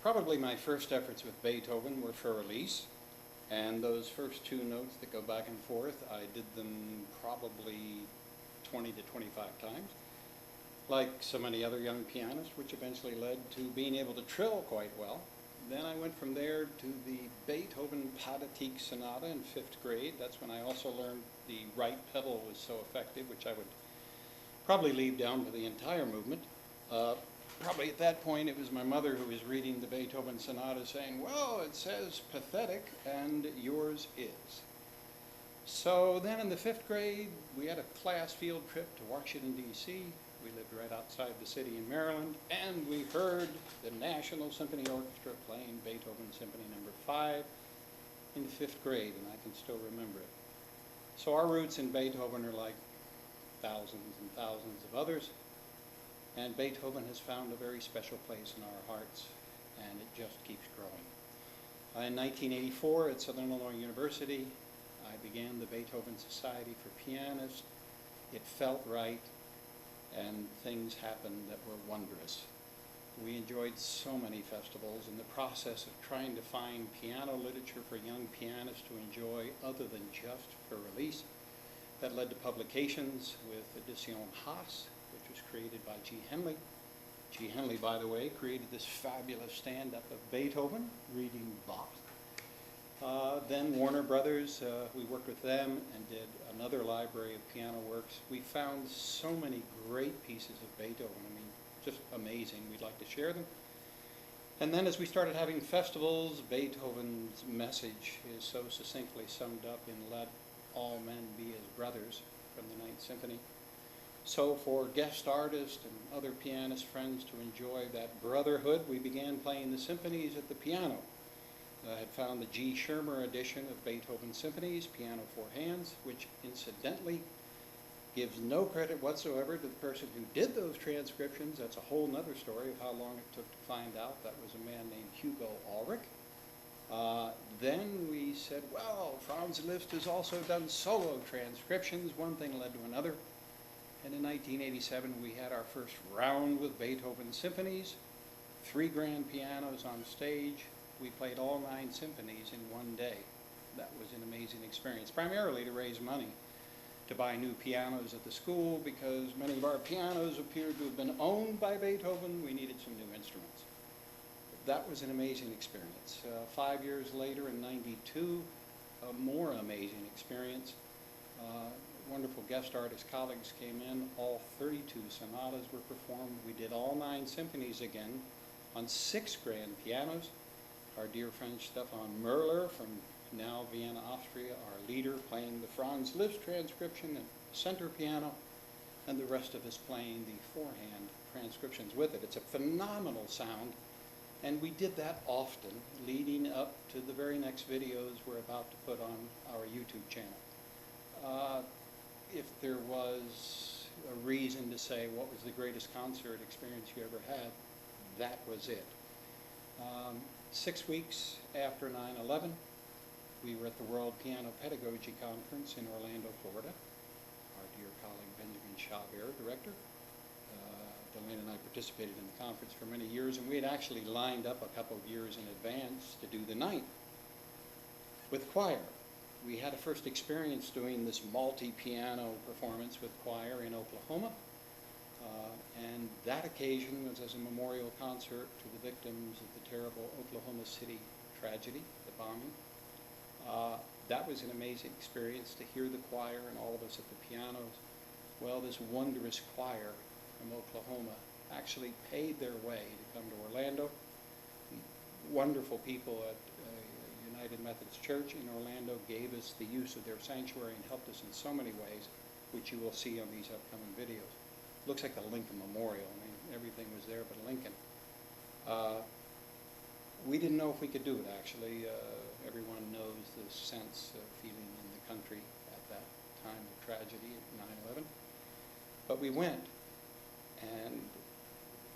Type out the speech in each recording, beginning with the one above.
Probably my first efforts with Beethoven were for release, and those first two notes that go back and forth, I did them probably 20 to 25 times, like so many other young pianists, which eventually led to being able to trill quite well. Then I went from there to the Beethoven Pathetique Sonata in 5th grade. That's when I also learned the right pedal was so effective, which I would probably leave down for the entire movement. Probably at that point it was my mother who was reading the Beethoven Sonata saying, well, it says pathetic and yours is. So then in the 5th grade we had a class field trip to Washington, D.C. We lived right outside the city in Maryland, and we heard the National Symphony Orchestra playing Beethoven Symphony No. 5 in 5th grade, and I can still remember it. So our roots in Beethoven are like thousands and thousands of others. And Beethoven has found a very special place in our hearts, and it just keeps growing. In 1984 at Southern Illinois University, I began the Beethoven Society for Pianists. It felt right, and things happened that were wondrous. We enjoyed so many festivals in the process of trying to find piano literature for young pianists to enjoy other than just for release. That led to publications with Edition Haas, which was created by G. Henley. G. Henley, by the way, created this fabulous stand-up of Beethoven reading Bach. Then Warner Brothers, we worked with them and did another library of piano works. We found so many great pieces of Beethoven. I mean, just amazing. We'd like to share them. And then as we started having festivals, Beethoven's message is so succinctly summed up in Let All Men Be as Brothers from the Ninth Symphony. So for guest artists and other pianist friends to enjoy that brotherhood, we began playing the symphonies at the piano. I had found the G. Schirmer edition of Beethoven Symphonies, Piano for Hands, which incidentally gives no credit whatsoever to the person who did those transcriptions. That's a whole nother story of how long it took to find out. That was a man named Hugo Ulrich. Then we said, well, Franz Liszt has also done solo transcriptions. One thing led to another. And in 1987, we had our first round with Beethoven symphonies, 3 grand pianos on stage. We played all 9 symphonies in one day. That was an amazing experience, primarily to raise money to buy new pianos at the school, because many of our pianos appeared to have been owned by Beethoven. We needed some new instruments. That was an amazing experience. 5 years later, in '92, a more amazing experience. Wonderful guest artist colleagues came in. All 32 sonatas were performed. We did all 9 symphonies again on 6 grand pianos. Our dear friend Stefan Merler from now Vienna, Austria, our leader, playing the Franz Liszt transcription at the center piano, and the rest of us playing the forehand transcriptions with it. It's a phenomenal sound, and we did that often, leading up to the very next videos we're about to put on our YouTube channel. If there was a reason to say what was the greatest concert experience you ever had, that was it. 6 weeks after 9/11, we were at the World Piano Pedagogy Conference in Orlando, Florida. Our dear colleague Benjamin Chabert, director. Delaney and I participated in the conference for many years, and we had actually lined up a couple of years in advance to do the 9th with choir. We had a first experience doing this multi-piano performance with choir in Oklahoma, and that occasion was as a memorial concert to the victims of the terrible Oklahoma City tragedy, the bombing. That was an amazing experience to hear the choir and all of us at the pianos. Well, this wondrous choir from Oklahoma actually paid their way to come to Orlando. Wonderful people at United Methodist Church in Orlando gave us the use of their sanctuary and helped us in so many ways, which you will see on these upcoming videos. Looks like the Lincoln Memorial. I mean, everything was there but Lincoln. We didn't know if we could do it, actually. Everyone knows the sense of feeling in the country at that time of tragedy at 9/11. But we went, and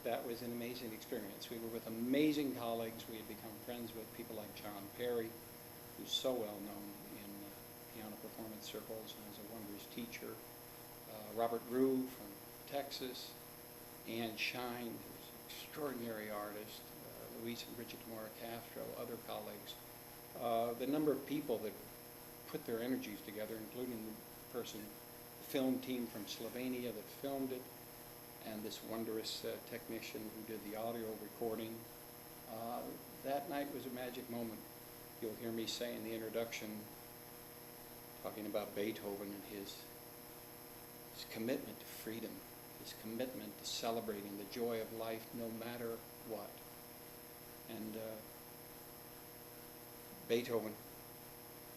that was an amazing experience. We were with amazing colleagues. We had become friends with people like John Perry, who's so well known in piano performance circles and is a wondrous teacher. Robert Rue from Texas. Ann Shine, who's an extraordinary artist. Luis and Bridget Mora Castro, other colleagues. The number of people that put their energies together, including the film team from Slovenia that filmed it, and this wondrous technician who did the audio recording. That night was a magic moment. You'll hear me say in the introduction, talking about Beethoven and his commitment to freedom, his commitment to celebrating the joy of life no matter what. And Beethoven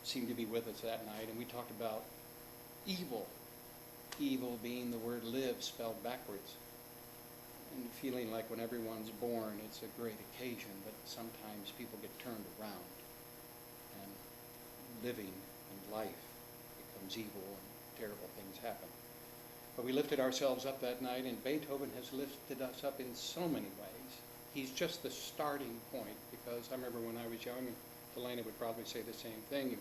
seemed to be with us that night, and we talked about evil. Evil being the word live spelled backwards. And feeling like when everyone's born, it's a great occasion, but sometimes people get turned around, and living and life becomes evil and terrible things happen. But we lifted ourselves up that night, and Beethoven has lifted us up in so many ways. He's just the starting point, because I remember when I was young, and Helena would probably say the same thing,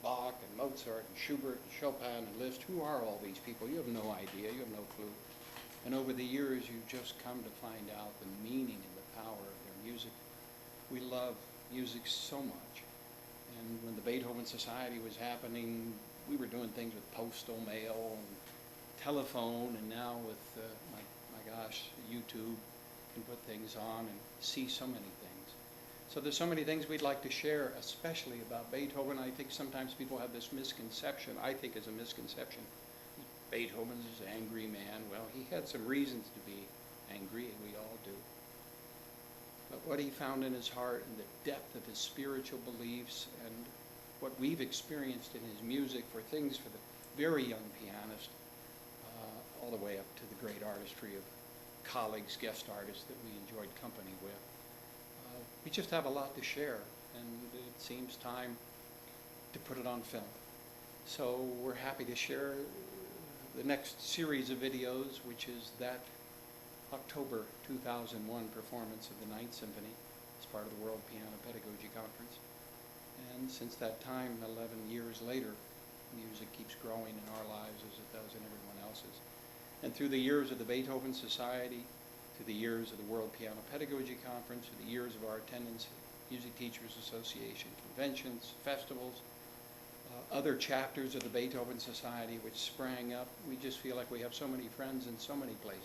Bach and Mozart and Schubert and Chopin and Liszt, who are all these people? You have no idea, you have no clue. And over the years, you just come to find out the meaning and the power of their music. We love music so much. And when the Beethoven Society was happening, we were doing things with postal mail and telephone, and now with, my gosh, YouTube, can put things on and see so many things. So there's so many things we'd like to share, especially about Beethoven. I think sometimes people have this misconception, I think is a misconception. Beethoven's this angry man. Well, he had some reasons to be angry, and we all do. But what he found in his heart and the depth of his spiritual beliefs and what we've experienced in his music for things for the very young pianist, all the way up to the great artistry of colleagues, guest artists that we enjoyed company with. We just have a lot to share, and it seems time to put it on film. So we're happy to share the next series of videos, which is that October 2001 performance of the Ninth Symphony as part of the World Piano Pedagogy Conference. And since that time, 11 years later, music keeps growing in our lives as it does in everyone else's. And through the years of the Beethoven Society, through the years of the World Piano Pedagogy Conference, through the years of our attendance at Music Teachers Association conventions, festivals, other chapters of the Beethoven Society which sprang up, we just feel like we have so many friends in so many places.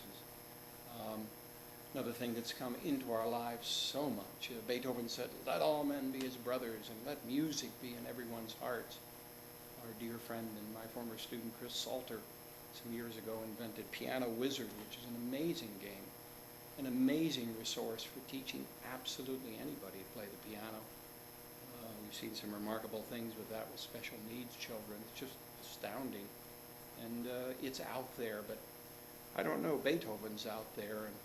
Another thing that's come into our lives so much, Beethoven said, let all men be his brothers and let music be in everyone's hearts. Our dear friend and my former student Chris Salter some years ago invented Piano Wizard, which is an amazing game, an amazing resource for teaching absolutely anybody to play the piano. We've seen some remarkable things with that with special needs children. It's just astounding. And it's out there, but I don't know, Beethoven's out there, and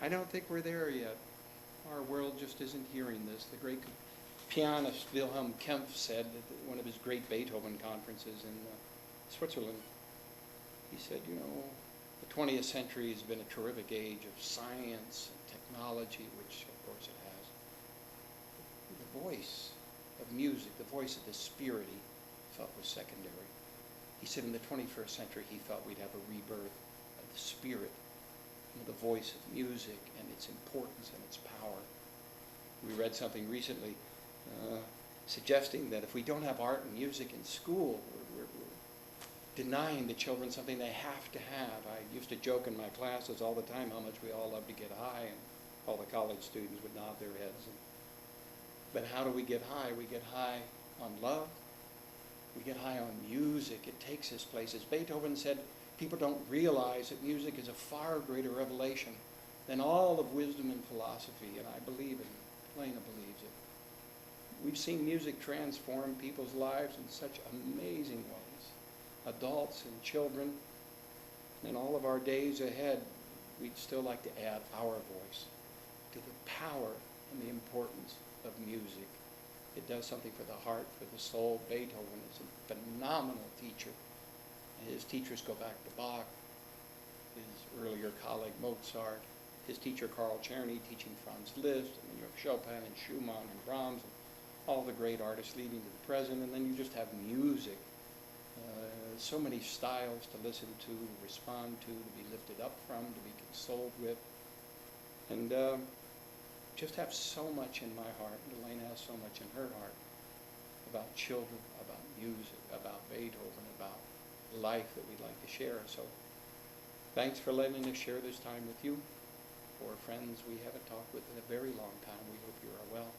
I don't think we're there yet. Our world just isn't hearing this. The great pianist Wilhelm Kempf said at one of his great Beethoven conferences in Switzerland, he said, you know, the 20th century has been a terrific age of science and technology, which of course it has. The voice of music, the voice of the spirit, he felt was secondary. He said in the 21st century he felt we'd have a rebirth of the spirit, the voice of music and its importance and its power. We read something recently suggesting that if we don't have art and music in school, we're denying the children something they have to have. I used to joke in my classes all the time how much we all love to get high, and all the college students would nod their heads. But how do we get high? We get high on love. We get high on music. It takes us places. Beethoven said people don't realize that music is a far greater revelation than all of wisdom and philosophy, and I believe it. Helena believes it. We've seen music transform people's lives in such amazing ways, adults and children. And in all of our days ahead, we'd still like to add our voice to the power and the importance of music. It does something for the heart, for the soul. Beethoven is a phenomenal teacher. His teachers go back to Bach, his earlier colleague Mozart, his teacher Carl Czerny teaching Franz Liszt, and then you have Chopin and Schumann and Brahms, and all the great artists leading to the present, and then you just have music. So many styles to listen to respond to be lifted up from, to be consoled with. And just have so much in my heart, and Elaine has so much in her heart about children, about music, about Beethoven, about life that we'd like to share. So thanks for letting us share this time with you. For friends we haven't talked with in a very long time, we hope you are well.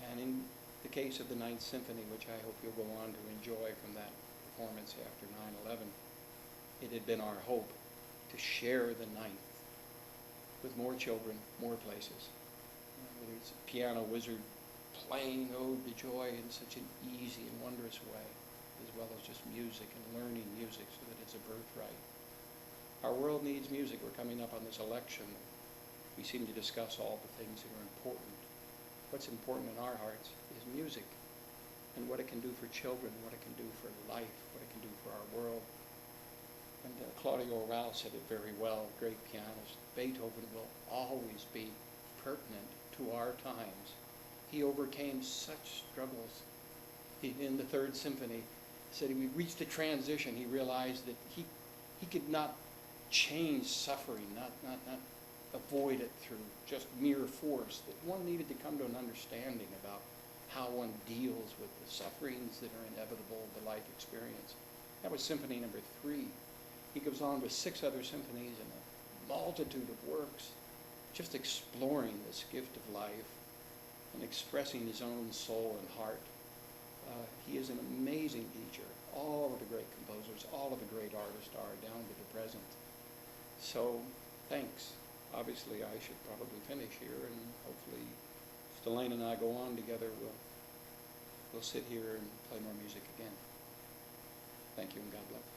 And in the case of the Ninth Symphony, which I hope you'll go on to enjoy from that performance after 9/11, it had been our hope to share the Ninth with more children, more places. Whether it's a piano wizard playing Ode to Joy in such an easy and wondrous way, as well as just music and learning music so that it's a birthright. Our world needs music. We're coming up on this election. We seem to discuss all the things that are important. What's important in our hearts is music and what it can do for children, what it can do for life, what it can do for our world. And Claudio Rao said it very well, great pianist. Beethoven will always be pertinent to our times. He overcame such struggles. In the Third Symphony, said he reached a transition. He realized that he could not change suffering, not avoid it through just mere force, that one needed to come to an understanding about how one deals with the sufferings that are inevitable of the life experience. That was Symphony number 3. He goes on with 6 other symphonies and a multitude of works, just exploring this gift of life and expressing his own soul and heart. He is an amazing teacher. All of the great composers, all of the great artists are down to the present. So, thanks. Obviously, I should probably finish here, and hopefully, Elaine and I go on together. We'll sit here and play more music again. Thank you, and God bless.